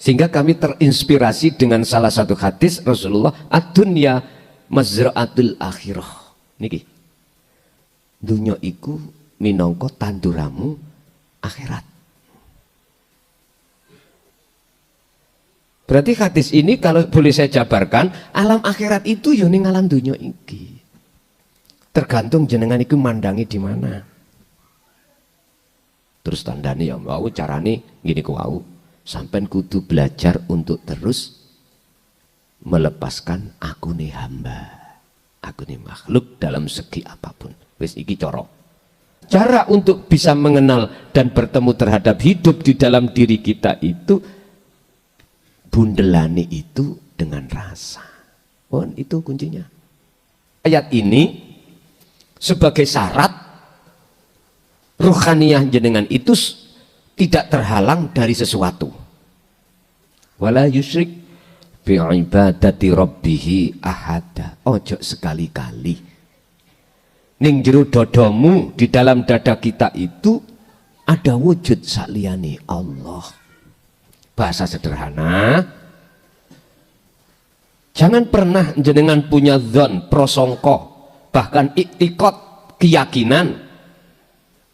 Sehingga kami terinspirasi dengan salah satu hadis Rasulullah, ad-dunya mazra'atul akhirah. Niki. Dunya iku minangka tanduramu akhirat. Berarti hadis ini kalau boleh saya jabarkan, alam akhirat itu yo ning alam dunya iki. Tergantung jenengan iku mandangi di mana. Terus tandane ya wau carane ngene ku wau. Sampai kudu belajar untuk terus melepaskan aku nih hamba, aku nih makhluk dalam segi apapun. Wis iki cara untuk bisa mengenal dan bertemu terhadap hidup di dalam diri kita itu, bundelani itu dengan rasa. Oh, itu kuncinya. Ayat ini sebagai syarat ruhaniyah jenengan itu tidak terhalang dari sesuatu. Wala yusyrik bi ibadati rabbih ahada. Ojo sekali-kali ning jero dodomu, di dalam dada kita itu ada wujud saliyane Allah. Bahasa sederhana, jangan pernah jenengan punya dzon, prasangka, bahkan iktikad, keyakinan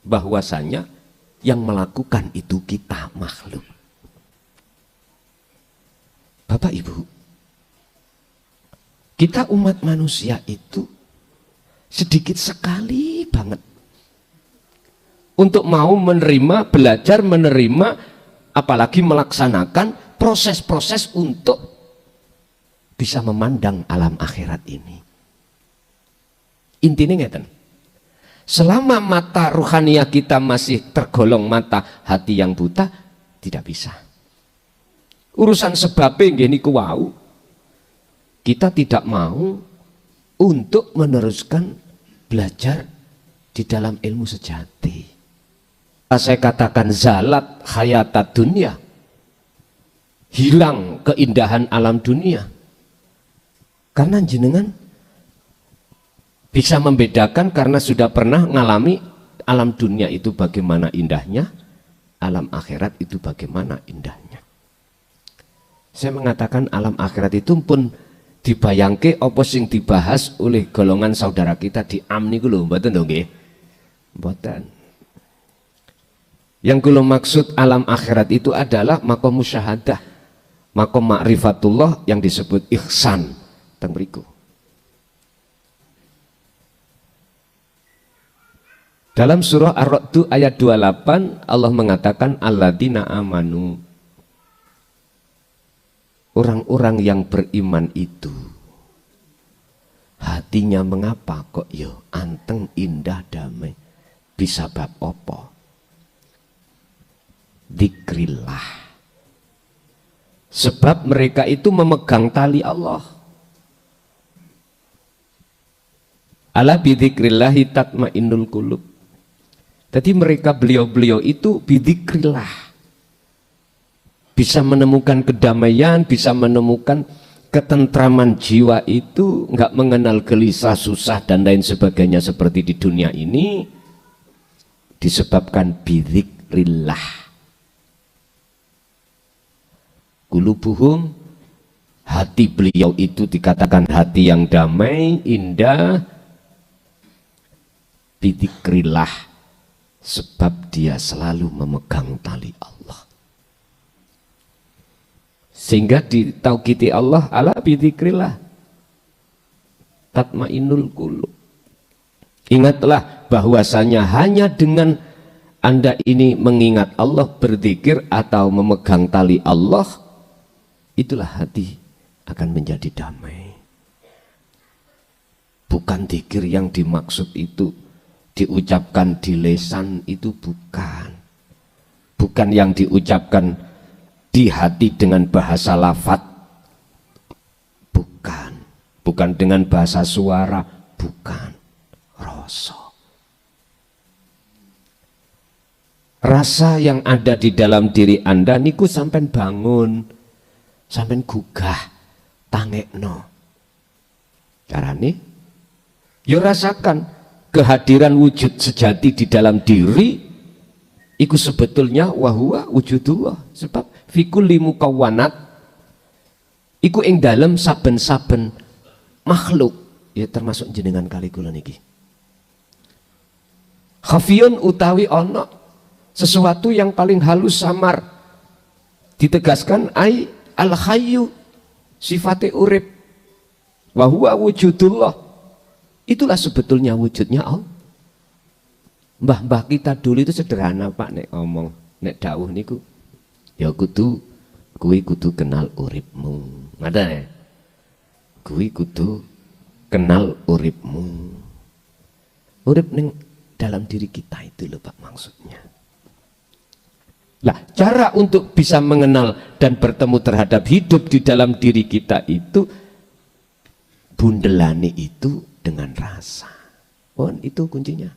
bahwasanya yang melakukan itu kita makhluk. Bapak Ibu, kita umat manusia itu sedikit sekali banget untuk mau menerima, belajar menerima, apalagi melaksanakan proses-proses untuk bisa memandang alam akhirat ini. Intinya ngeten, selama mata ruhaniyah kita masih tergolong mata hati yang buta, tidak bisa. Urusan sebabnya ngene niku wau, kita tidak mau untuk meneruskan belajar di dalam ilmu sejati. Saya katakan zalat hayatat dunia, hilang keindahan alam dunia, karena jenengan bisa membedakan karena sudah pernah mengalami alam dunia itu bagaimana indahnya, alam akhirat itu bagaimana indahnya. Saya mengatakan alam akhirat itu pun dibayangke apa sing dibahas oleh golongan saudara kita di AM niku lho, mboten to nggih? Mboten. Yang kula maksud alam akhirat itu adalah maqam musyahadah, maqam ma'rifatullah yang disebut ihsan teng mriku. Dalam surah Ar-Ra'd ayat 28 Allah mengatakan alladzina amanu, orang-orang yang beriman itu hatinya mengapa kok yo anteng indah damai, bisa bab opo? Dzikrillah, sebab mereka itu memegang tali Allah. Ala bidzikrillahi tatmainnul qulub. Jadi mereka beliau-beliau itu bidzikrillah, bisa menemukan kedamaian, bisa menemukan ketentraman jiwa itu, nggak mengenal gelisah, susah dan lain sebagainya seperti di dunia ini, disebabkan bidzikrillah. Qulubuhum, hati beliau itu dikatakan hati yang damai, indah, bidzikrillah, sebab dia selalu memegang tali Allah. Sehingga ditaukiti Allah, ala bidzikrillah tatmainnul qulub. Ingatlah bahwasanya hanya dengan Anda ini mengingat Allah, berzikir atau memegang tali Allah, itulah hati akan menjadi damai. Bukan zikir yang dimaksud itu diucapkan di lisan, itu bukan yang diucapkan di hati dengan bahasa lafaz, bukan dengan bahasa suara, bukan rasa yang ada di dalam diri Anda niku sampai bangun, sampai gugah, tangekno. Carane yo rasakan kehadiran wujud sejati di dalam diri, iku sebetulnya wahwa wujudullah, sebab fikul limukawwanat iku ing dalem saben-saben makhluk, ya termasuk jenengan kali kula niki. Khafiyun utawi ono sesuatu yang paling halus samar, ditegaskan ai al hayyu sifate urip, wa huwa wujudullah, itulah sebetulnya wujudnya Allah. Mbah-mbah kita dulu itu sederhana Pak, nek ngomong, nek dawuh niku ya kuwi kudu kenal uripmu. Ada ya? Kuwi kudu kenal uripmu. Urip ning dalam diri kita itu loh Pak maksudnya. Lah, cara untuk bisa mengenal dan bertemu terhadap hidup di dalam diri kita itu bundelane itu dengan rasa. Itu kuncinya.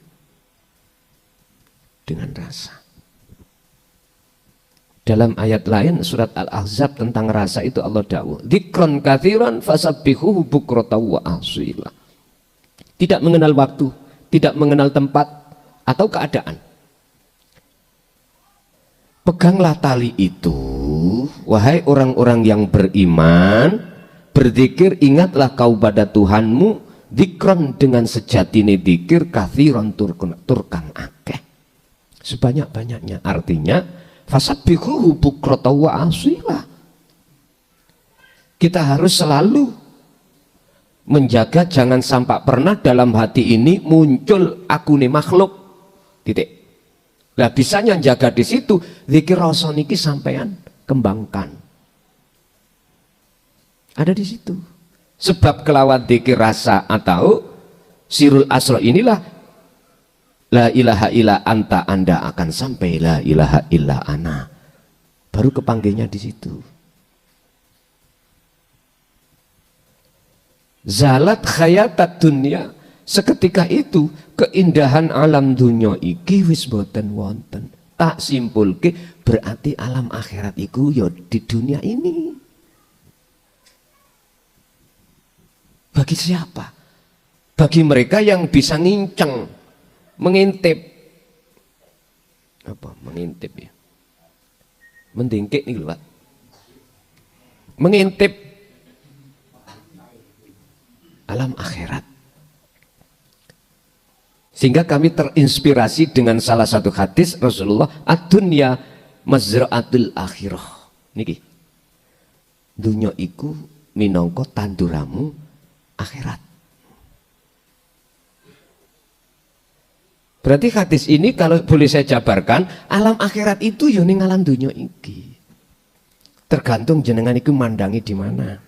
Dengan rasa. Dalam ayat lain surat Al-Ahzab tentang rasa itu Allah dawuh, dzikron katsiran fasabbihuhu bukratan wa asila. Tidak mengenal waktu, tidak mengenal tempat atau keadaan. Peganglah tali itu, wahai orang-orang yang beriman, berzikir, ingatlah kau pada Tuhanmu, dzikron dengan sejatine dzikir, katsiran turkang akeh, sebanyak-banyaknya. Artinya fasabbihuhu bukratan wa asila. Kita harus selalu menjaga jangan sampai pernah dalam hati ini muncul akune makhluk. Titik. Nah, bisanya jaga di situ, zikir rasa niki sampean kembangkan. Ada di situ. Sebab kelawan zikir rasa atau sirul asra inilah la ilaha illa anta, Anda akan sampai la ilaha illa ana. Baru kepanggilnya di situ. Zalat khayatat dunya, seketika itu keindahan alam dunia iki wis boten wonten. Tak simpulke berarti alam akhirat iku ya di dunia ini. Bagi siapa? Bagi mereka yang bisa nginceng, mengintip. Apa mengintip ya? Mendingkik nih Pak. Mengintip alam akhirat. Sehingga kami terinspirasi dengan salah satu hadis Rasulullah, ad-dunya mazra'atul akhirah. Niki. Dunya iku minangka tanduramu akhirat. Berarti hadis ini kalau boleh saya jabarkan, alam akhirat itu yo ning alam dunya iki. Tergantung jenengan iku mandangi di mana.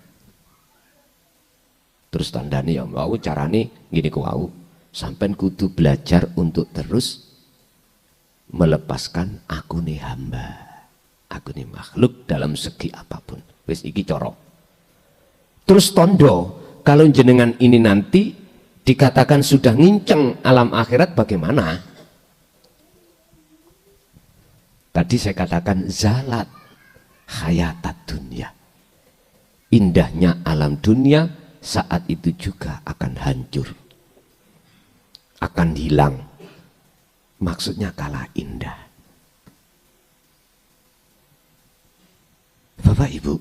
Terus tandane ya wau carane ngene ku wau. Sampai kudu belajar untuk terus melepaskan aku nih hamba, aku nih makhluk dalam segi apapun. Wis iki coro. Terus tondo, kalau jenengan ini nanti dikatakan sudah nginceng alam akhirat bagaimana? Tadi saya katakan zalat hayatat dunia. Indahnya alam dunia saat itu juga akan hancur. Akan hilang, maksudnya kalah indah. Bapak Ibu,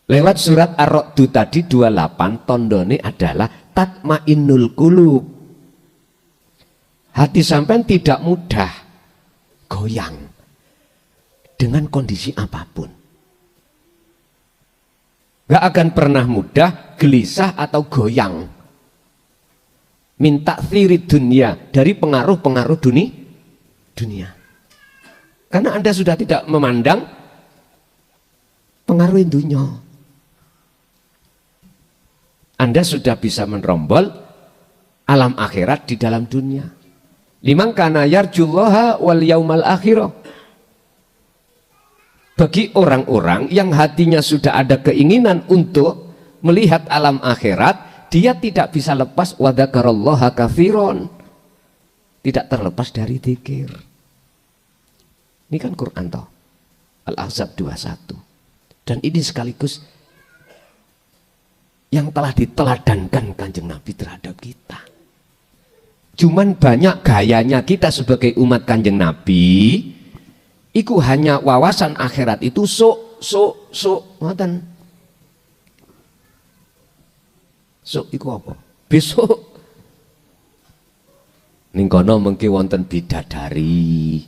lewat surat Ar-Ra'd tadi 28, tondone adalah tatmainnul qulub. Hati sampean tidak mudah goyang dengan kondisi apapun. Gak akan pernah mudah gelisah atau goyang. Minta thiri dunia, dari pengaruh-pengaruh dunia. Karena Anda sudah tidak memandang pengaruh dunia. Anda sudah bisa menerombol alam akhirat di dalam dunia. Liman kana yarjullaha wal yaumal akhirah. Bagi orang-orang yang hatinya sudah ada keinginan untuk melihat alam akhirat, dia tidak bisa lepas wa dzakarallaha katsiran. Tidak terlepas dari zikir. Ini kan Quran toh. Al-Ahzab 21. Dan ini sekaligus yang telah diteladankan Kanjeng Nabi terhadap kita. Cuman banyak gayanya kita sebagai umat Kanjeng Nabi, iku hanya wawasan akhirat itu ngoten. Iku apa? Besok ning kono mengki wonten bidadari.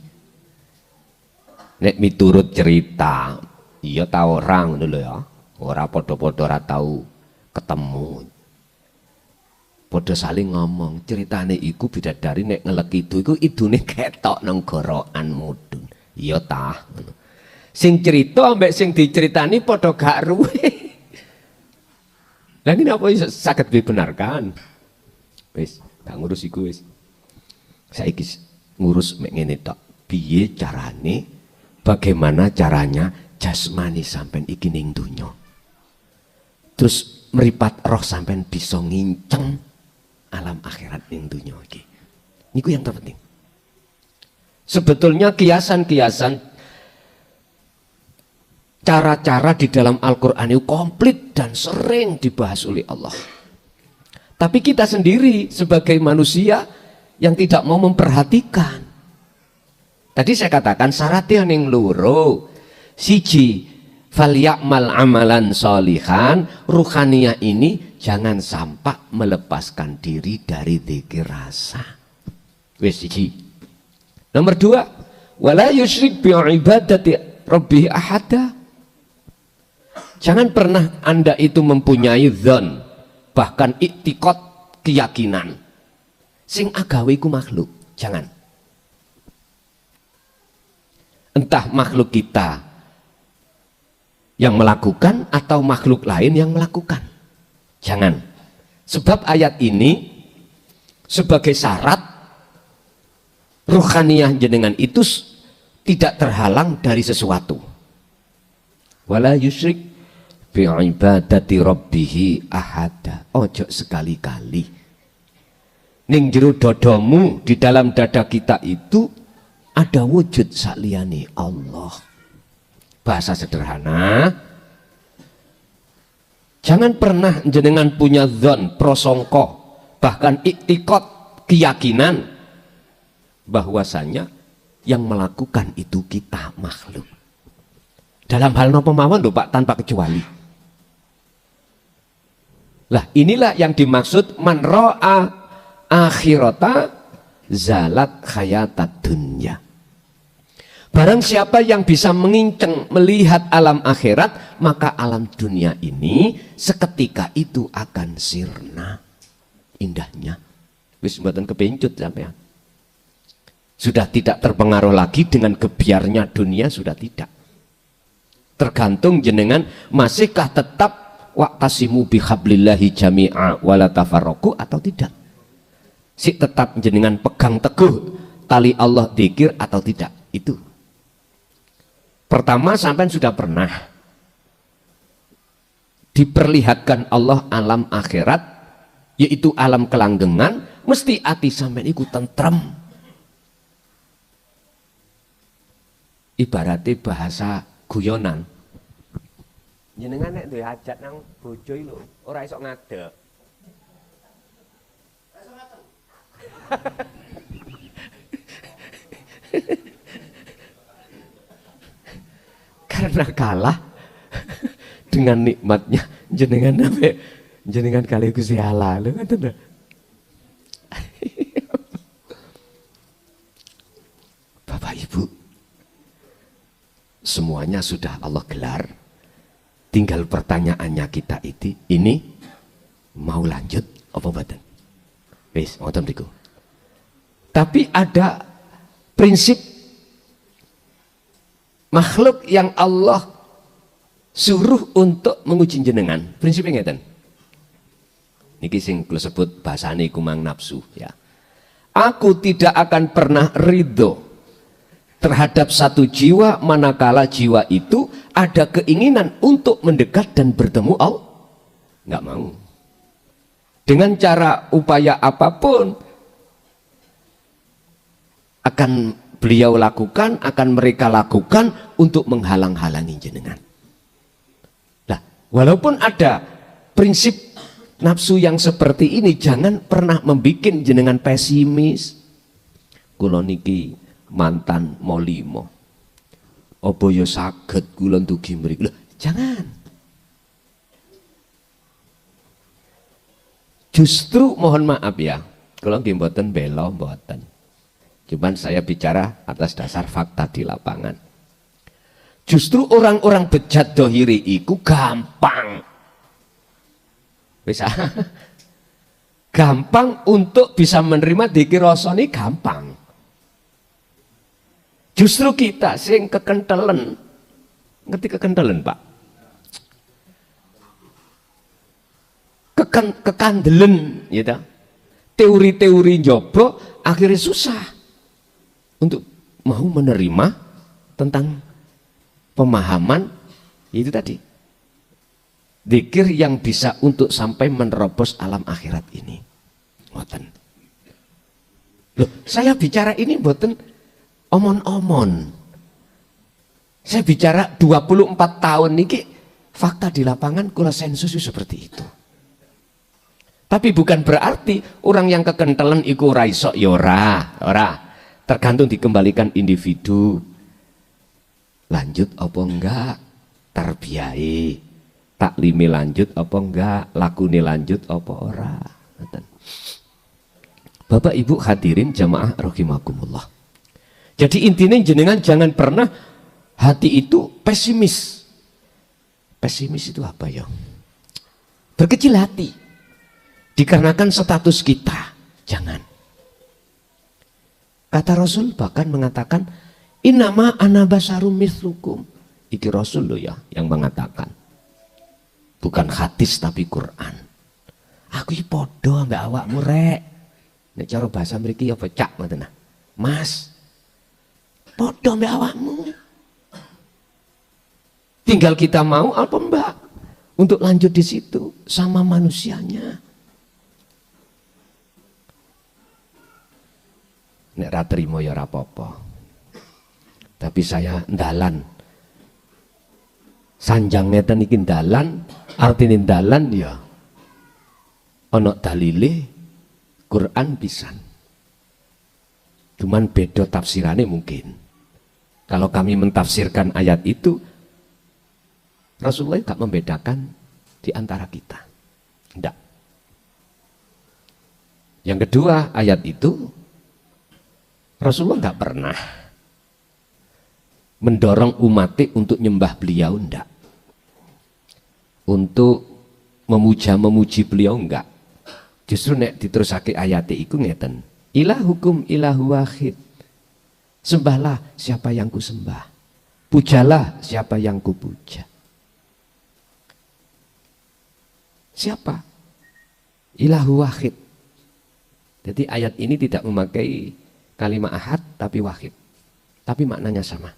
Nek miturut cerita, iya ta ora ngono lho ya. Ora padha-padha ora tau ketemu. Padha saling ngomong, ceritane iku bidadari nek ngelek iku idune ketok nang gorokan mudhun. Iya ta. Sing cerita ambek sing diceritani padha gak ruwe. Lah ngene apa saged dibenarkan? Wis, gak ngurus iku wis. Saiki ngurus mek ngene tok. Piye carane? Bagaimana caranya jasmani sampean iki ning donya? Terus meripat roh sampean bisa nginceng alam akhirat ning dunia iki. Niku yang terpenting. Sebetulnya kiasan-kiasan cara-cara di dalam Al-Qur'an itu komplit dan sering dibahas oleh Allah. Tapi kita sendiri sebagai manusia yang tidak mau memperhatikan. Tadi saya katakan syaratnya ning loro. Siji falyakmal amalan solihan, ruhaniyah ini jangan sampai melepaskan diri dari dzikir rasa. Wis siji. Nomor dua, wala yusyrik bi ibadati rabbih ahada. Jangan pernah Anda itu mempunyai dzon, bahkan iktikad, keyakinan sing agawe iku makhluk. Jangan. Entah makhluk kita yang melakukan atau makhluk lain yang melakukan. Jangan. Sebab ayat ini sebagai syarat ruhaniyah jenengan itu tidak terhalang dari sesuatu. Wala yusyrik bi ibadati rabbih ahada. Ojo sekali-kali ning jero dodomu, di dalam dada kita itu ada wujud saliyane Allah. Bahasa sederhana, jangan pernah jenengan punya dzon, prasangka, bahkan iktikad, keyakinan bahwasanya yang melakukan itu kita makhluk. Dalam hal napa mawon lho Pak, tanpa kecuali. Lah inilah yang dimaksud man ra'a akhirata zalat hayatad dunya. Barang siapa yang bisa menginceng melihat alam akhirat, maka alam dunia ini seketika itu akan sirna indahnya. Wis mboten kepencut sampean. Sudah tidak terpengaruh lagi dengan gebiarnya dunia, sudah tidak. Tergantung jenengan masihkah tetap waqtasimu bihablillahi jami'a wala tafarraqu atau tidak. Si tetap jenengan pegang teguh tali Allah dzikir atau tidak. Itu. Pertama sampean sudah pernah diperlihatkan Allah alam akhirat, yaitu alam kelanggengan, mesti hati sampean iku tentrem. Ibaratnya bahasa guyonan. Jenengan nek duwe hajat nang bojo lho, ora iso ngadeg. Karena kalah dengan nikmatnya jenengan kali Gusti Allah lho ngoten. Bapak Ibu, semuanya sudah Allah gelar. Tinggal pertanyaannya kita ini mau lanjut apa mboten? Wis, ngoten niku. Tapi ada prinsip makhluk yang Allah suruh untuk menguji jenengan. Prinsipnya ngeten. Niki sing kula sebut bahasane iku mang nafsu ya. Aku tidak akan pernah ridho terhadap satu jiwa manakala jiwa itu ada keinginan untuk mendekat dan bertemu Allah. Nggak mau. Dengan cara upaya apapun akan beliau lakukan, akan mereka lakukan untuk menghalang-halangi jenengan. Nah, walaupun ada prinsip nafsu yang seperti ini jangan pernah membuat jenengan pesimis. Kula niki mantan molimo, apa ya saged kula ndugi mriki. Jangan. Justru mohon maaf ya, kula nggih mboten bela mboten. Cuman saya bicara atas dasar fakta di lapangan. Justru orang-orang bejat dohiri iku gampang. Bisa. Gampang untuk bisa menerima dikir rasane gampang. Justru kita sing kekentelen. Ngerti kekentelen, Pak? Kekandelen, gitu. Teori-teori njobo akhirnya susah untuk mau menerima tentang pemahaman itu tadi. Zikir yang bisa untuk sampai menerobos alam akhirat ini. Mboten. Loh, saya bicara ini mboten omon-omon. Saya bicara 24 tahun niki fakta di lapangan kula sensus seperti itu. Tapi bukan berarti orang yang kekentalan iku ora iso ya ora. Tergantung dikembalikan individu. Lanjut apa enggak? Tarbiyai. Taklimi lanjut apa enggak? Lakune lanjut apa ora? Bapak Ibu hadirin jamaah rahimakumullah. Jadi intinya jenengan jangan pernah hati itu pesimis. Pesimis itu apa ya? Berkecil hati. Dikarenakan status kita. Jangan. Kata Rasul bahkan mengatakan, innama ana basarum mislukum. Iki Rasul loh ya yang mengatakan. Bukan hadis tapi Quran. Aku iki padha ambek awakmu rek. Nek cara bahasa mriki ya becak ngoten nah. Mas. Padha ambek awakmu. Tinggal kita mau apa mbak untuk lanjut di situ sama manusianya. Nek ra trimo ya ora apa-apa. Tapi saya ndalan. Sanjang ngeten iki ndalan, artine ndalan ya ana dalile Quran pisan. Cuman beda tafsirannya mungkin. Kalau kami mentafsirkan ayat itu, Rasulullah tidak membedakan di antara kita. Tidak. Yang kedua, ayat itu Rasulullah nggak pernah mendorong umatnya untuk nyembah beliau, enggak. Untuk memuji beliau, enggak. Justru nek diterusake ayat iku ngeten. Ilahukum ilahu wahid. Sembahlah siapa yang ku sembah. Pujalah siapa yang ku puja. Siapa? Ilahu wahid. Jadi ayat ini tidak memakai kalimat ahad tapi wahid. Tapi maknanya sama.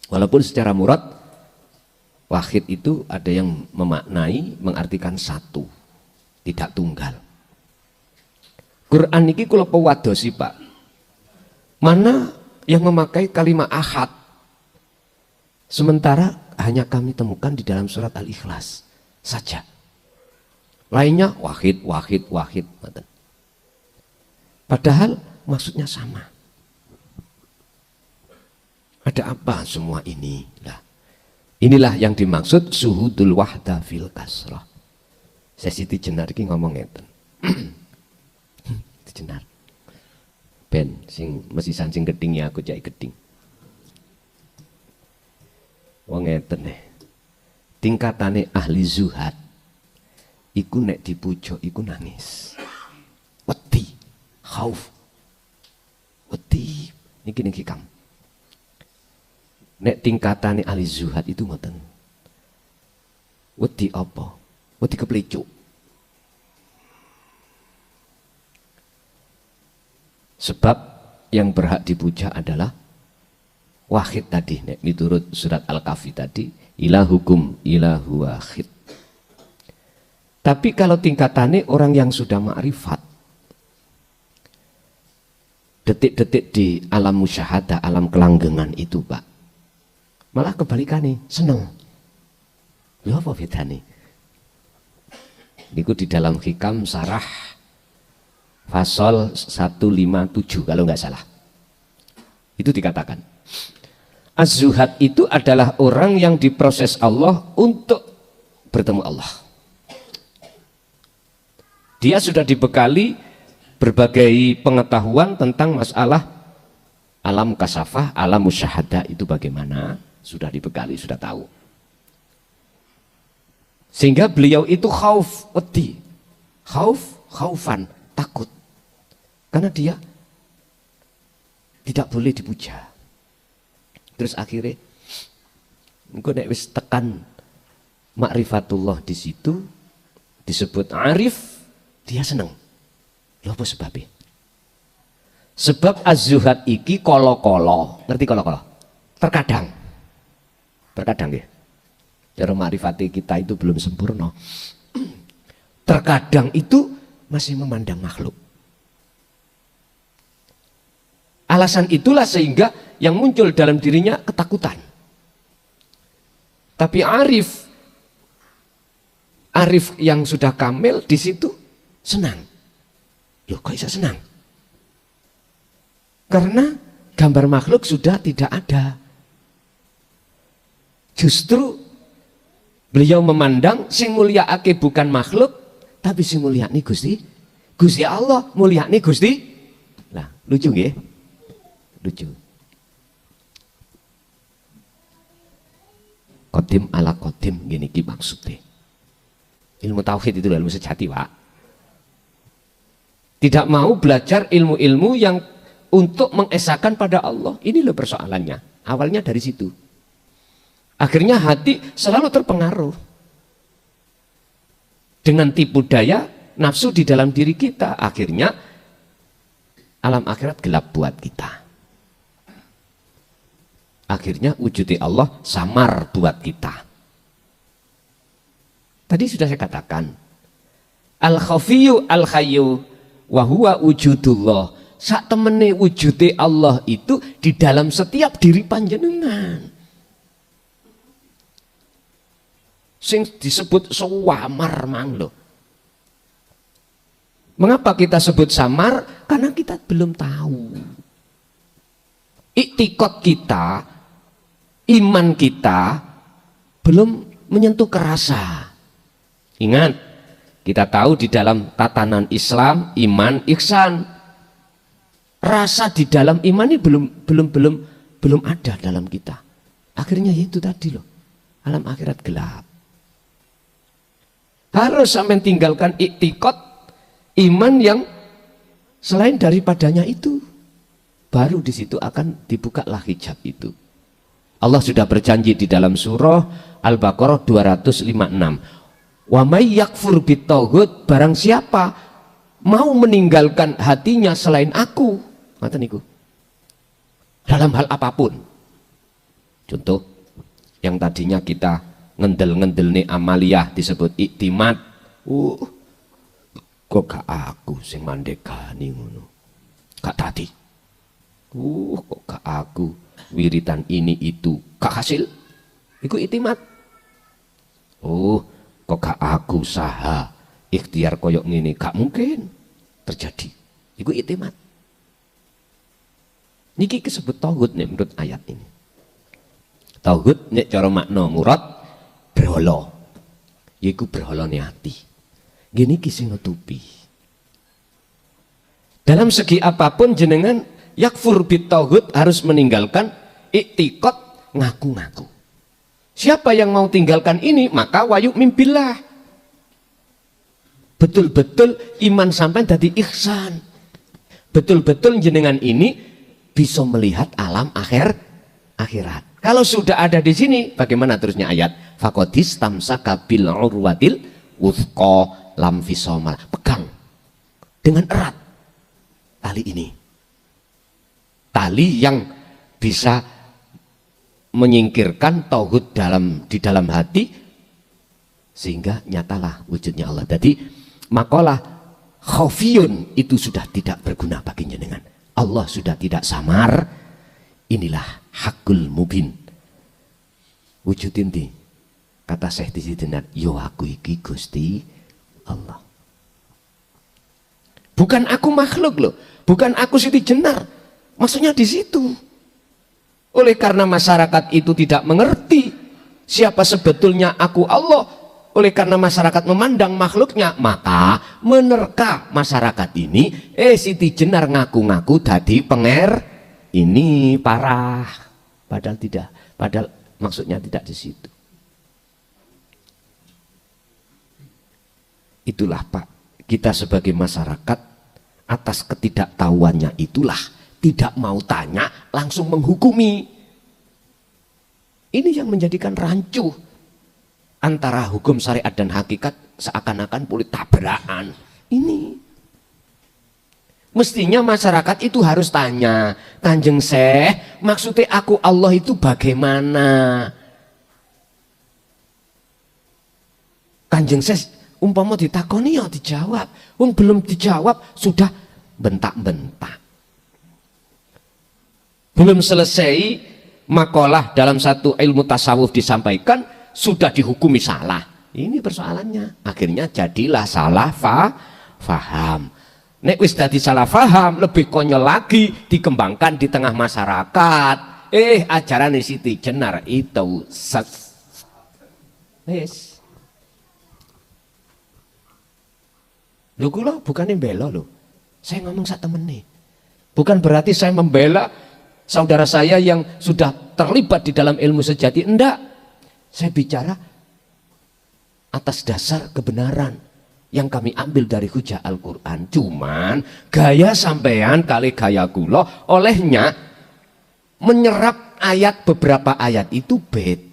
Walaupun secara murad wahid itu ada yang memaknai mengartikan satu, tidak tunggal. Quran ini kula pewadosi Pak. Mana yang memakai kalimat ahad? Sementara hanya kami temukan di dalam surat Al-Ikhlas saja. Lainnya wahid, wahid, wahid. Padahal maksudnya sama. Ada apa semua ini? Nah, inilah yang dimaksud suhudul wahda fil kasrah. Saya Siti Jenar iki ngomong ngeten. Jenar. Ben sing mesti sancing geding ya aku cek geding. Wong ngeten tingkatane ahli zuhad iku nek dipuja iku nangis. Wedi, khauf. Wedi niki Kang. Nek tingkatane ahli zuhad itu ngoten. Wedi apa? Wedi keplicuk. Sebab yang berhak dipuja adalah wahid tadi, nek miturut surat Al-Kahfi tadi, ilahukum ilahu wahid. Tapi kalau tingkatannya orang yang sudah ma'rifat, detik-detik di alam musyahadah, alam kelanggengan itu Pak, malah kebalikannya, seneng. Ya apa bedanya? Niku di dalam Hikam Sarah Fasol 157 kalau nggak salah. Itu dikatakan Az-Zuhad itu adalah orang yang diproses Allah untuk bertemu Allah. Dia sudah dibekali berbagai pengetahuan tentang masalah alam kasafah, alam musyahadah itu bagaimana, sudah dibekali, sudah tahu. Sehingga beliau itu khauf, wedi. Khaufan, takut. Karena dia tidak boleh dipuja. Terus akhirnya engko nek wis tekan ma'rifatullah di situ disebut arif, dia seneng. Lha apa sebabnya? Sebab az-zuhad iki kala-kala, ngerti kala-kala? Terkadang ya. Cara ma'rifati kita itu belum sempurna. Terkadang itu masih memandang makhluk. Alasan itulah sehingga yang muncul dalam dirinya ketakutan. Tapi arif yang sudah kamil di situ senang. Loh, kok bisa senang? Karena gambar makhluk sudah tidak ada. Justru beliau memandang sing mulyakake bukan makhluk, tapi sing mulyakne Gusti Allah, mulyakne Gusti. Lah, lucu nggih? Lucu. Qadim ala qadim gini ki maksudnya. Ilmu tauhid itu ilmu sejati, Pak. Tidak mau belajar ilmu-ilmu yang untuk mengesahkan pada Allah. Ini loh persoalannya. Awalnya dari situ. Akhirnya hati selalu terpengaruh dengan tipu daya nafsu di dalam diri kita. Akhirnya alam akhirat gelap buat kita. Akhirnya wujudi Allah samar buat kita. Tadi sudah saya katakan, al-khafiyyu al-khayyu wa huwa wujudullah. Sak temene wujude Allah itu di dalam setiap diri panjenengan. Sing disebut samar mang lho. Mengapa kita sebut samar? Karena kita belum tahu. Iktikad kita, iman kita belum menyentuh kerasa. Ingat, kita tahu di dalam tatanan Islam, iman, ihsan. Rasa di dalam iman ini belum ada dalam kita. Akhirnya itu tadi loh, alam akhirat gelap. Harus sampai tinggalkan iktikad iman yang selain daripadanya itu. Baru di situ akan dibukalah hijab itu. Allah sudah berjanji di dalam surah Al-Baqarah 256. Wa may yakfur bitaghut, barang siapa mau meninggalkan hatinya selain aku, ngoten niku. Dalam hal apapun. Contoh yang tadinya kita ngendel-ngendel nih amaliyah disebut iktimat. Kok gak aku sing mandekani ngono. Gak tadi. Kok gak aku wiritan ini itu gak hasil. Iku iktimat. Kok gak aku saha ikhtiar koyok ngene, gak mungkin terjadi. Iku iktimat. Niki disebut tauhid nih menurut ayat ini. Tauhid nek cara makna murad berhala. Yaiku berhalane ati. Gini ki sing nutupi. Dalam segi apapun jenengan yakfur bitauhid harus meninggalkan iktikad ngaku-ngaku. Siapa yang mau tinggalkan ini maka wayu mimpilah. Betul-betul iman sampai tadi ihsan. Betul-betul jenengan ini bisa melihat alam akhirat. Kalau sudah ada di sini, bagaimana terusnya ayat? Faqadis tamsaka bil urwatil wuthqa lam fisomal. Pegang dengan erat tali ini. Tali yang bisa menyingkirkan tauhid di dalam hati sehingga nyatalah wujudnya Allah. Jadi makalah khafiyun itu sudah tidak berguna bagi jenengan. Allah sudah tidak samar. Inilah hakul mubin. Wujud inti kata Syekh Tizidinan, yo aku iki Gusti Allah. Bukan aku makhluk loh, bukan aku Siti Jenar. Maksudnya di situ. Oleh karena masyarakat itu tidak mengerti siapa sebetulnya aku Allah, oleh karena masyarakat memandang makhluknya, maka menerka masyarakat ini, Siti Jenar ngaku-ngaku dadi penger, ini parah. Padahal tidak, padahal maksudnya tidak di situ. Itulah Pak, kita sebagai masyarakat atas ketidaktahuannya itulah tidak mau tanya, langsung menghukumi. Ini yang menjadikan rancu antara hukum syariat dan hakikat, seakan-akan boleh tabrakan. Ini mestinya masyarakat itu harus tanya, Kanjeng Syekh, maksudnya aku Allah itu bagaimana? Kanjeng Syekh umpama ditakoni ya dijawab, wong belum dijawab sudah bentak-bentak. Belum selesai makalah dalam satu ilmu tasawuf disampaikan sudah dihukumi salah. Ini persoalannya. Akhirnya jadilah salah faham. Nek wis dadi salah faham, lebih konyol lagi dikembangkan di tengah masyarakat. Ajaran Siti Jenar itu wis. Lho kula bukannya bela lho. Saya ngomong sak temene. Bukan berarti saya membela saudara saya yang sudah terlibat di dalam ilmu sejati. Enggak. Saya bicara atas dasar kebenaran yang kami ambil dari hujah Al-Quran. Cuman gaya sampean kali gaya kula olehnya menyerap ayat, beberapa ayat itu beda.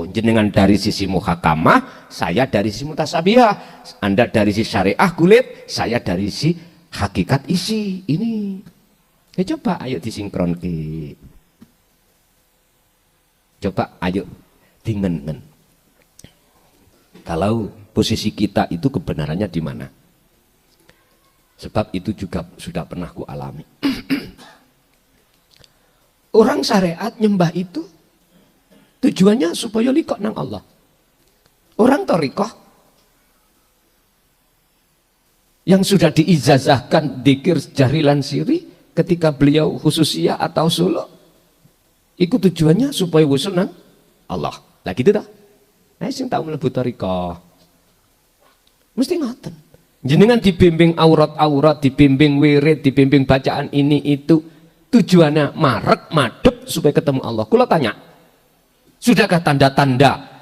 Jenengan dari sisi muhakamah, saya dari sisi mutasabihah. Anda dari sisi syariah kulit, saya dari sisi hakikat isi. Ini ya coba ayo disinkron ke. Coba ayo dingen. Kalau posisi kita itu kebenarannya di mana? Sebab itu juga sudah pernah ku alami. Orang syariat nyembah itu tujuannya supaya likok nang Allah. Orang torikoh yang sudah diijazahkan dikir jahrilan siri ketika beliau khususiyah atau solo, itu tujuannya supaya wusul nang Allah. Lah gitu dah. Nah, sing tahu mlebu torikoh mesti ngoten. Jenengan dibimbing aurat-aurat, dibimbing wirid, dibimbing bacaan ini itu, tujuannya marek madep supaya ketemu Allah. Kula tanya, sudahkah tanda-tanda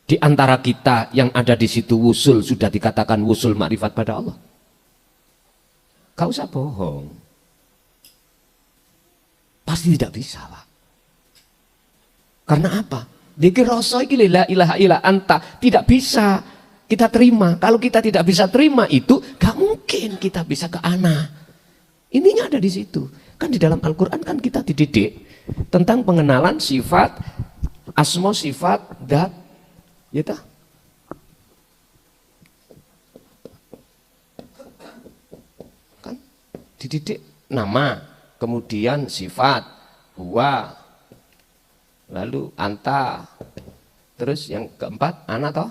di antara kita yang ada di situ wusul sudah dikatakan wusul makrifat pada Allah? Kau usah bohong. Pasti tidak bisa, Pak. Karena apa? Dzikir rasa iki la ilaha illa anta tidak bisa kita terima. Kalau kita tidak bisa terima itu, gak mungkin kita bisa ke ana. Ininya ada di situ. Kan di dalam Al-Quran kan kita dididik tentang pengenalan sifat, asma sifat, dat, ya tak? Kan dididik nama, kemudian sifat, huwa, lalu anta, terus yang keempat ana toh?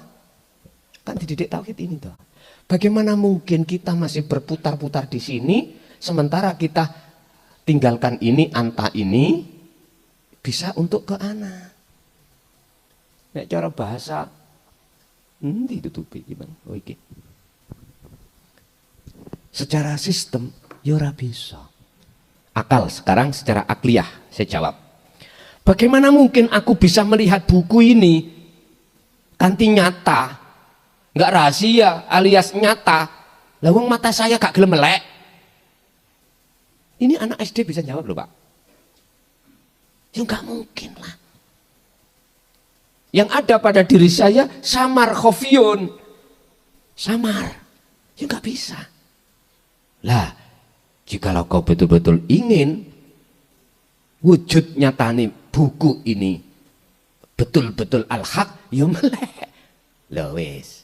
Kan dididik tauhid ini toh. Bagaimana mungkin kita masih berputar-putar di sini sementara kita tinggalkan ini, anta ini bisa untuk ke ana. Nek cara bahasa ditutupi gimana? Oh iki. Secara sistem ya ora bisa. Akal sekarang secara akliyah saya jawab. Bagaimana mungkin aku bisa melihat buku ini kanti nyata, nggak rahasia alias nyata, lawang mata saya gak gelem melek. Ini anak SD bisa jawab loh Pak. Ya nggak mungkin lah. Yang ada pada diri saya samar khofiyun, samar, ya nggak bisa. Lah, jikalau kau betul-betul ingin wujud nyatane buku ini betul-betul al-haq, ya melek. Loh wis.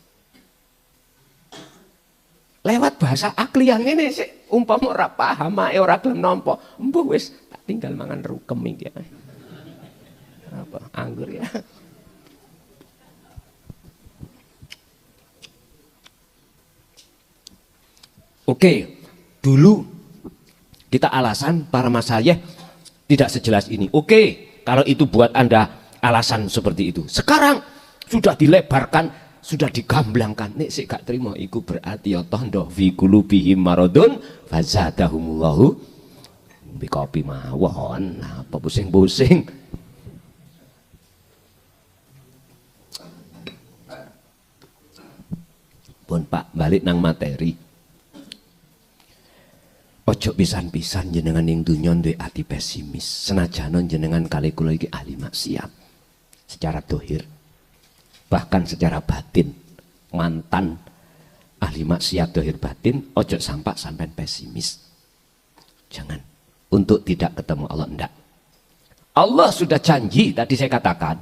Lewat bahasa akliyah ngene sik umpama ora paham ae ora gelem nampa, embuh wis tak tinggal mangan rukem iki. Apa? Anggur ya. Oke, dulu kita alasan para masyayikh tidak sejelas ini. Oke, kalau itu buat Anda alasan seperti itu. Sekarang sudah dilebarkan, sudah digamblangkan. Nek sik gak terima iku berarti ya tondo fi qulubihim maradun fazadahumullahu bikopi mawon. Apa pusing-pusing. Pun Pak, balik nang materi. Ojo pisan-pisan jenengan ing dunya duwe ati pesimis. Senajan jenengan kali kula iki ahli maksiat secara dohir, bahkan secara batin, mantan ahli maksiat dohir batin, ojo sampai pesimis. Jangan, untuk tidak ketemu Allah, enggak. Allah sudah janji, tadi saya katakan,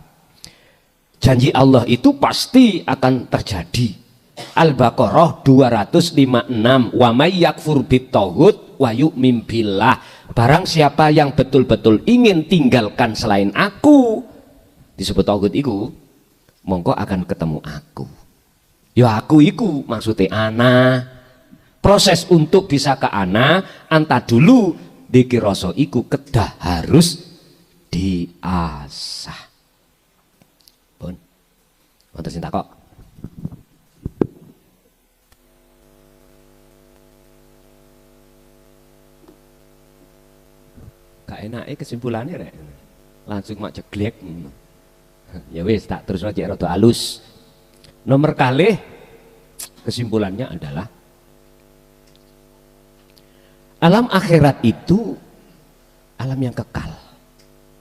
janji Allah itu pasti akan terjadi. Al-Baqarah 256, wa may yakfur bit-taghut wa yu'min billah. Barang siapa yang betul-betul ingin tinggalkan selain aku, disebut taghut iku, mongko akan ketemu aku. Ya aku iku maksudnya ana. Proses untuk bisa ke ana, anta dulu dikirasa iku kedah harus diasah. Pun wonten sing takok. Gak enake kesimpulannya rek. Langsung mak jeglek. Ya wis tak terus aja rada halus. Nomor kalih kesimpulannya adalah alam akhirat itu alam yang kekal.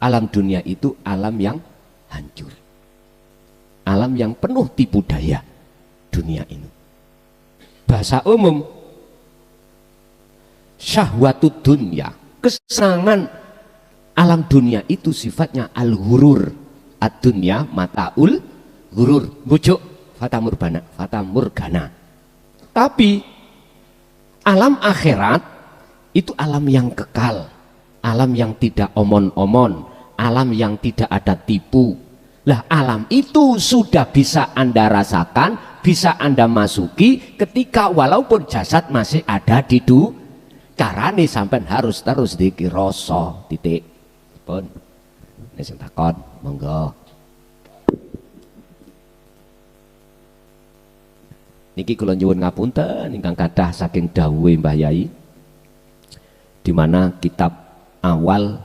Alam dunia itu alam yang hancur. Alam yang penuh tipu daya dunia ini. Bahasa umum syahwatud dunya, kesenangan alam dunia itu sifatnya al-ghurur. Ad-dunya mataul ghurur, bujuk fata murgana. Tapi alam akhirat itu alam yang kekal, alam yang tidak omon-omon, alam yang tidak ada tipu. Lah alam itu sudah bisa Anda rasakan, bisa Anda masuki ketika walaupun jasad masih ada di dunia. Carane sampean harus terus dikiroso titik. Pun nek sing takon monggo. Niki kula nyuwun ngapunten ingkang kathah saking dawuhe Mbah Yai, di mana kitab awal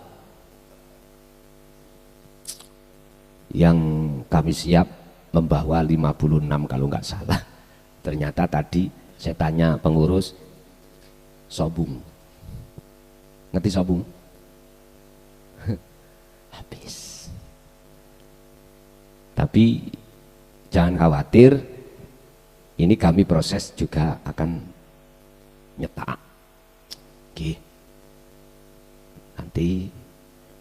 yang kami siap membawa 56 kalau nggak salah. Ternyata tadi saya tanya pengurus sobung, ngerti sobung? Habis. Tapi jangan khawatir, ini kami proses juga akan nyetak. Oke. Nanti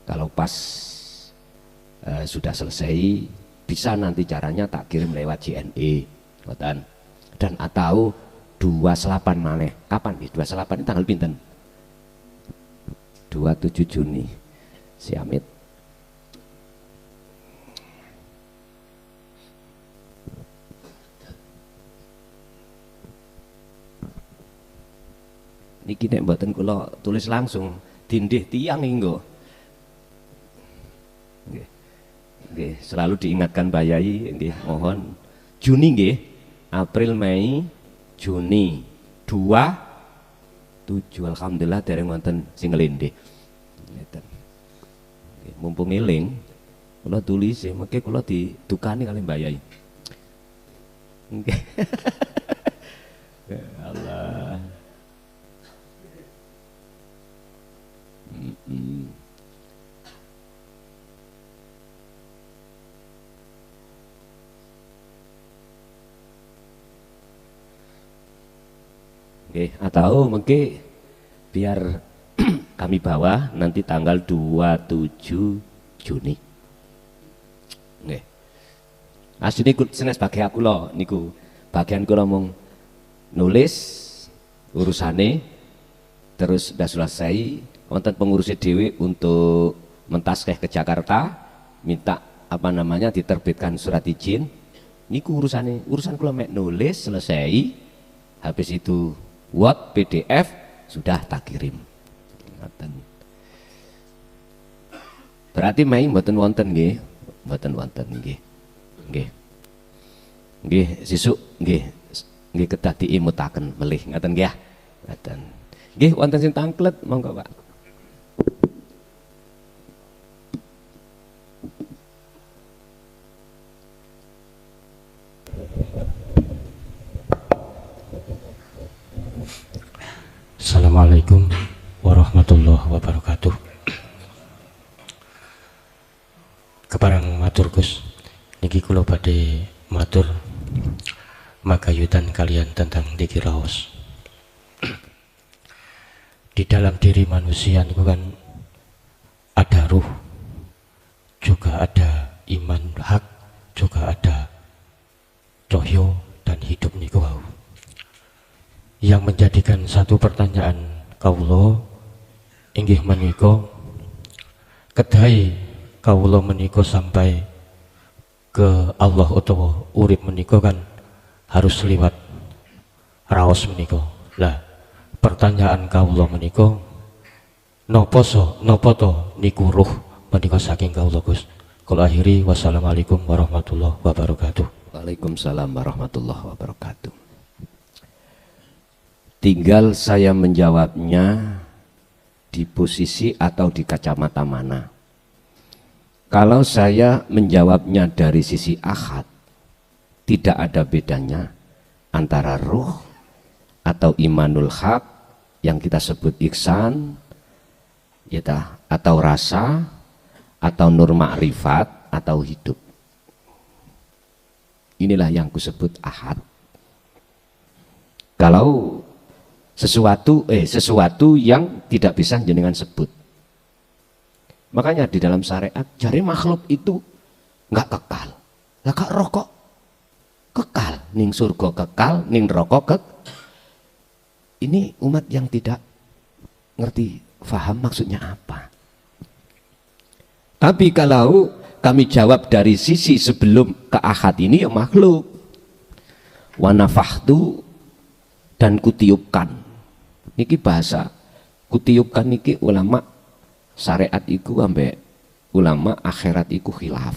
kalau pas sudah selesai, bisa nanti caranya tak kirim lewat JNE, dan atau 28 maneh. Kapan nih 28 ini tanggal pinten? 27 Juni. Siamit. Niki nek mboten kula tulis langsung dindih tiang inggo. Nggih. Nggih, selalu diingatkan Mbah Yai nggih, mohon. Juni nggih. April, Mei, Juni 27, alhamdulillah dereng wonten sing nglendhe. Ngeten. Nggih, mumpung eling kula tulis e, mengke kula didukani kali Mbah Yai. Nggih. Ya Allah. Oke, atau mungkin biar kami bawa nanti tanggal 27 Juni. Oke. Asline senes bagi aku loh niku. Bagian kula mung nulis urusane terus sudah selesai. Wonten pengurusnya dewi untuk mentaskeh ke Jakarta, minta apa namanya diterbitkan surat izin. Niku urusan kula mek nulis selesai, habis itu Word, PDF sudah tak kirim. Berarti main mboten wonten nggih, mboten wonten nggih. Nggih. Nggih, sesuk nggih kedah diimutaken melih ngaten nggih ya. Ngaten. Nggih wonten sing tangklet monggo Pak. Assalamualaikum warahmatullahi wabarakatuh. Keparang matur Gus, niki kula badhe matur magayutan kalian tentang niki raos. Di dalam diri manusia niku kan ada ruh, juga ada iman hak, juga ada cahya dan hidup niku wau. Yang menjadikan satu pertanyaan kawula inggih menika kedai kawula menika sampai ke Allah utawa urip menika kan harus liwat raos menika. Lah pertanyaan kawula menika napa to niku ruh menika saking kawula Gus. Kula akhiri wassalamualaikum warahmatullahi wabarakatuh. Waalaikumsalam warahmatullahi wabarakatuh. Tinggal saya menjawabnya di posisi atau di kacamata mana. Kalau saya menjawabnya dari sisi ahad, tidak ada bedanya antara ruh atau imanul haq yang kita sebut ihsan, atau rasa, atau nur ma'rifat, atau hidup. Inilah yang kusebut ahad. Kalau sesuatu yang tidak bisa jenengan sebut. Makanya di dalam syariat jari makhluk itu nggak kekal. Lah kok rokok kekal, ning surga kekal, ning neraka Ini umat yang tidak ngerti faham maksudnya apa. Tapi kalau kami jawab dari sisi sebelum ke ahad ini ya makhluk. Wa nafahtu dan kutiupkan. Niki bahasa kutiupkan niki ulama syariat iku ambek ulama akhirat iku khilaf.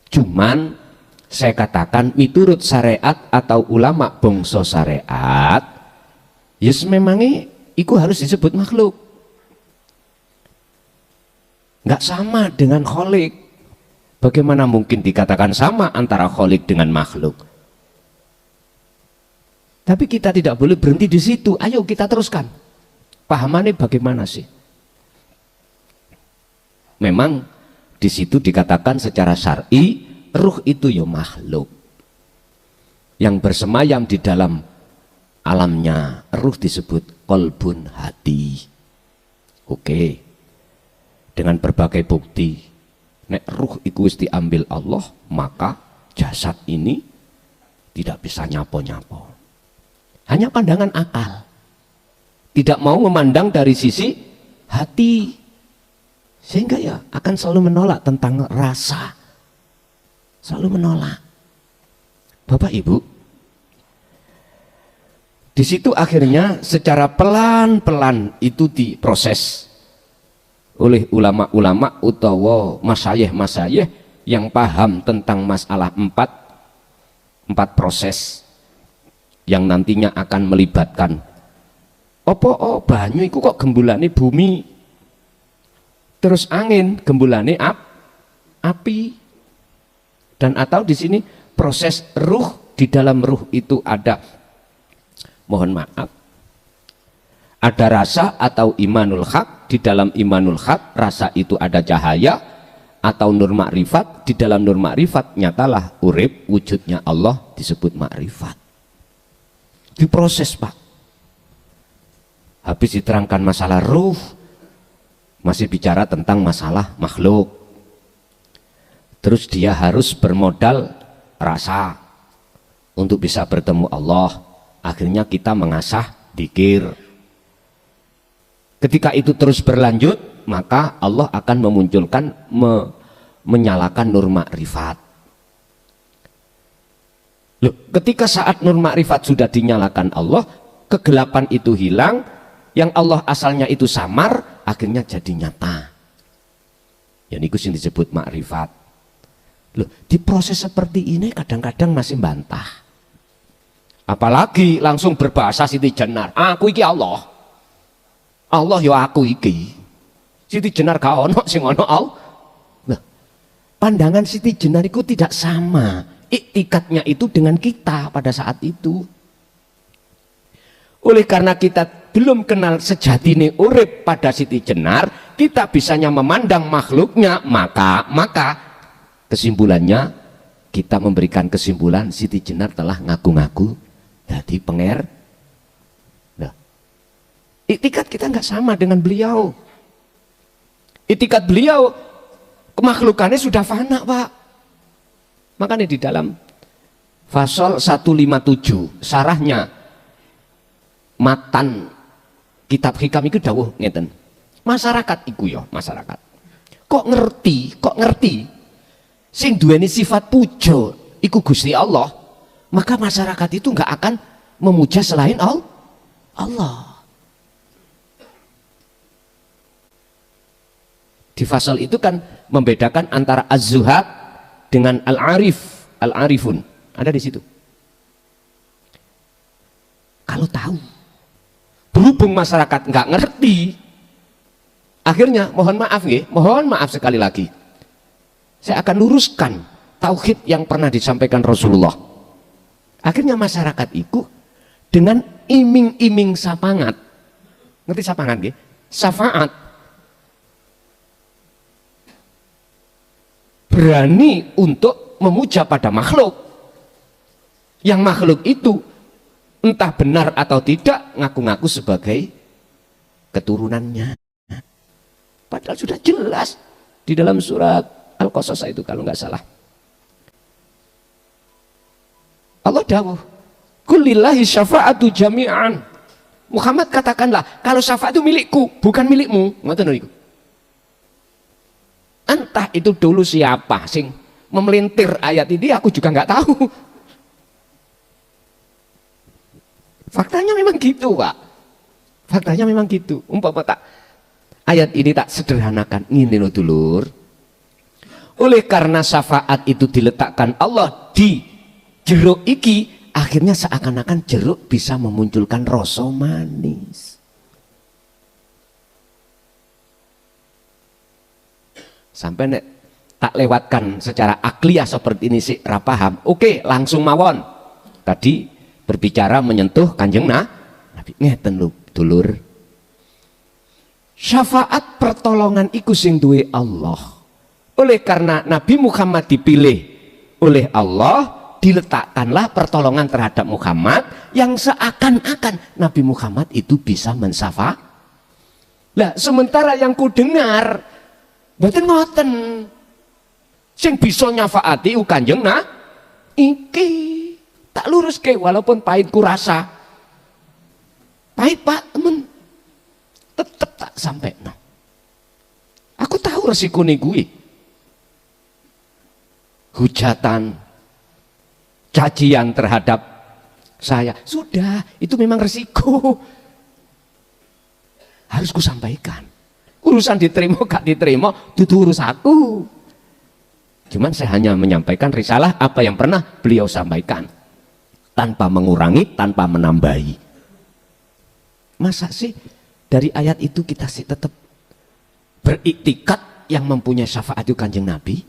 Cuman saya katakan miturut syariat atau ulama bangsa syariat, yes memangnya iku harus disebut makhluk. Nggak sama dengan kholik. Bagaimana mungkin dikatakan sama antara kholik dengan makhluk? Tapi kita tidak boleh berhenti di situ. Ayo kita teruskan. Pahamannya bagaimana sih? Memang di situ dikatakan secara syar'i ruh itu ya makhluk. Yang bersemayam di dalam alamnya ruh disebut qalbun hati. Oke. Dengan berbagai bukti. Nek ruh itu wis diambil Allah, maka jasad ini tidak bisa nyapo-nyapo. Hanya pandangan akal, tidak mau memandang dari sisi hati, sehingga ya akan selalu menolak tentang rasa, selalu menolak. Bapak Ibu, di situ akhirnya secara pelan-pelan itu diproses oleh ulama-ulama utawa masyayikh yang paham tentang masalah empat proses yang nantinya akan melibatkan banyu iku kok gembulane bumi, terus angin gembulane api, dan atau di sini proses ruh, di dalam ruh itu ada, mohon maaf, ada rasa atau imanul haq. Di dalam imanul haq rasa itu ada cahaya atau nur makrifat. Di dalam nur makrifat nyatalah urip wujudnya Allah disebut makrifat. Diproses Pak. Habis diterangkan masalah ruh, masih bicara tentang masalah makhluk. Terus dia harus bermodal rasa untuk bisa bertemu Allah. Akhirnya kita mengasah dzikir. Ketika itu terus berlanjut, maka Allah akan memunculkan, menyalakan nur makrifat. Loh, ketika saat nur makrifat sudah dinyalakan Allah, kegelapan itu hilang, yang Allah asalnya itu samar, akhirnya jadi nyata. Ya niku sing disebut makrifat. Loh, di proses seperti ini kadang-kadang masih bantah. Apalagi langsung berbahasa Siti Jenar, aku iki Allah. Allah ya aku iki. Siti Jenar gak ono sing ono Allah. Nah, pandangan Siti Jenar itu tidak sama. Iktikadnya itu dengan kita pada saat itu. Oleh karena kita belum kenal sejatine urip pada Siti Jenar, kita bisanya memandang makhluknya, maka kesimpulannya kita memberikan kesimpulan Siti Jenar telah ngaku-ngaku jadi penger. Nah, iktikad kita nggak sama dengan beliau. Iktikad beliau kemakhlukannya sudah fana, Pak. Makanya di dalam Fasol 157 sarahnya matan kitab hikam itu dawuh ngeten. Masyarakat iku ya, masyarakat. Kok ngerti sing duweni sifat puja iku Gusti Allah. Maka masyarakat itu nggak akan memuja selain Allah. Di fasal itu kan membedakan antara az-zuhad dengan al-arifun. Ada di situ. Kalau tahu, berhubung masyarakat nggak ngerti, akhirnya mohon maaf sekali lagi, saya akan luruskan tauhid yang pernah disampaikan Rasulullah. Akhirnya masyarakat itu dengan iming-iming sapangat, ngerti sapangat nggih? Syafaat, berani untuk memuja pada makhluk. Yang makhluk itu entah benar atau tidak ngaku-ngaku sebagai keturunannya. Padahal sudah jelas di dalam surat Al-Qasas itu kalau nggak salah. Allah dawuh, "Kulillahi syafa'atu jami'an." Muhammad katakanlah, kalau syafaat itu milikku, bukan milikmu. Ngoten niku. Entah itu dulu siapa sing memelintir ayat ini, aku juga nggak tahu. Faktanya memang gitu, Pak. Faktanya memang gitu. Umpama tak ayat ini tak sederhanakan, ngene lho dulur. Oleh karena syafaat itu diletakkan Allah di jeruk iki, akhirnya seakan-akan jeruk bisa memunculkan rasa manis. Sampai nek tak lewatkan secara akliyah seperti ini sih rapaham. Oke, langsung mawon. Tadi berbicara menyentuh Kanjeng Nabi. Ngeten lho dulur. Syafaat pertolongan iku sing duwe Allah. Oleh karena Nabi Muhammad dipilih oleh Allah, diletakkanlah pertolongan terhadap Muhammad yang seakan-akan Nabi Muhammad itu bisa mensyafaat. Lah sementara yang ku dengar mboten ngoten. Sing bisa nyafaati Kanjeng iki tak luruske walaupun pahit ku rasa. Pahit Pak, temen. Tetep tak sampai no. Aku tahu resiko nih gue. Hujatan, cacian terhadap saya, sudah itu memang resiko, harus ku sampaikan. Urusan diterima gak diterima itu urus aku. Cuman saya hanya menyampaikan risalah apa yang pernah beliau sampaikan, tanpa mengurangi, tanpa menambahi. Masa sih dari ayat itu kita sih tetap beriktikad yang mempunyai syafaat itu Kanjeng Nabi?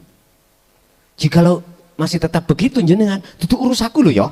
Jikalau masih tetap begitu jenengan, itu urus aku loh ya.